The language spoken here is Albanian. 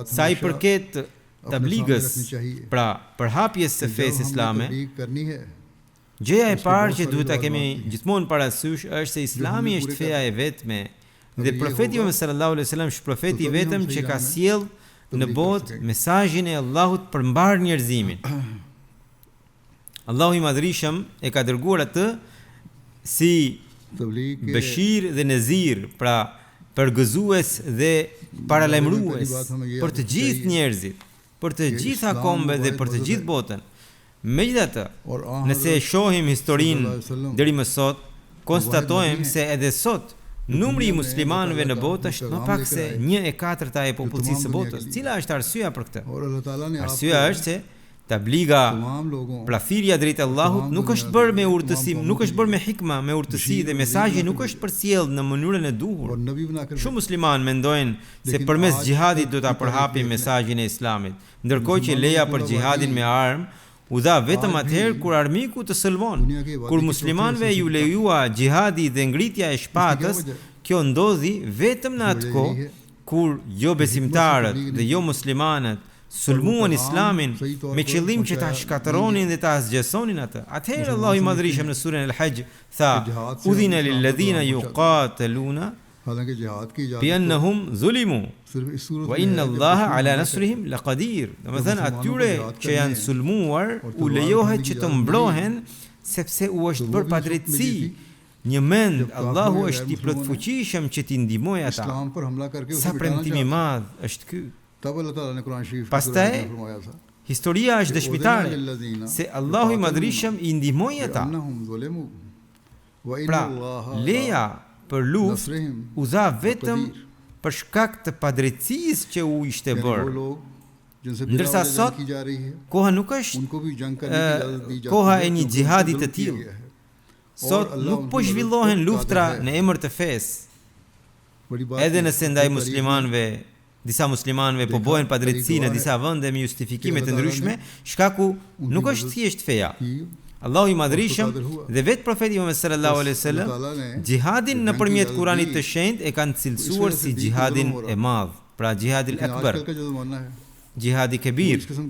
Sa i përket tabligës, pra përhapjes së fesë islame, gjëja e parë që duhet ta kemi gjithmonë parasysh është se Islami është feja e vetme dhe profeti Muhammed sallallahu alaihi wasallam është profeti i vetëm që ka sjell në botë mesazhin e Allahut për mbar njerëzimin. Allahu i Madhrishëm e ka dërguar atë si Bashir dhe Nazir, pra përgëzues dhe paralajmërues për të gjithë njerëzit, për të gjitha kombet dhe për të gjithë botën. Megjithatë, nëse e shohim historinë deri më sot, konstatojmë se edhe sot numri i muslimanëve në botë është më pak se 1/4 e popullsisë së botës. Cila është arsyeja për këtë? Arsyeja është se tabliga, pra thirrja drejt Allahut, nuk është bërë me urtësi, nuk është bërë me hikma, me urtësi dhe mesazhi nuk është përcjellë në mënyrën e duhur. Shumë muslimanë mendojnë se përmes xhihadit do ta përhapin mesazhin e Islamit, ndërkohë që leja për xhihadin me armë u dha vetëm atëherë kur armiku të sëlmon. Kur muslimanëve ju lejua xhihadi dhe ngritja e shpatës, kjo ndodhi vetëm në atë kohë kur jo besimtarët dhe jo muslimanët sulmuan Islamin me qëllim që ta shkatëronin dhe ta asgjësonin atë. Atëherë Allahu i Madhrishëm në surën Al-Hajj tha: "Udhina lil ladhina yuqataluna bi annahum zulimu wa inna Allaha ala nasrihim laqadir." Domethënë atyre që janë sulmuar u lejohet që të mbrohen sepse u është bërë padrejtësi. Një mend, Allahu është i plotfuqishëm që t'i ndihmojë ata. Sa premtimi i madh është ky. Pastaj historia është dëshmitare se Allahu i Madhrishëm i ndihmoi ata. Pra, leja për luftë u dha vetëm për shkak të padrejtësisë që u ishte bërë. Ndërsa sot koha nuk është koha e një xhihadi të tillë. Sot nuk po zhvillohen luftra në emër të fesë. Edhe nëse ndaj muslimanëve, disa muslimanëve po bëhen padrejtësi në disa vende me justifikime të ndryshme, shkaku nuk është thjesht feja. Allahu i Madhrishëm dhe vetë profeti Muhammed sallallahu alaihi wasallam xhihadin nëpërmjet Kuranit të shenjtë e kanë cilësuar si xhihadin e madh, pra xhihadil akbar, xhihadi kebir.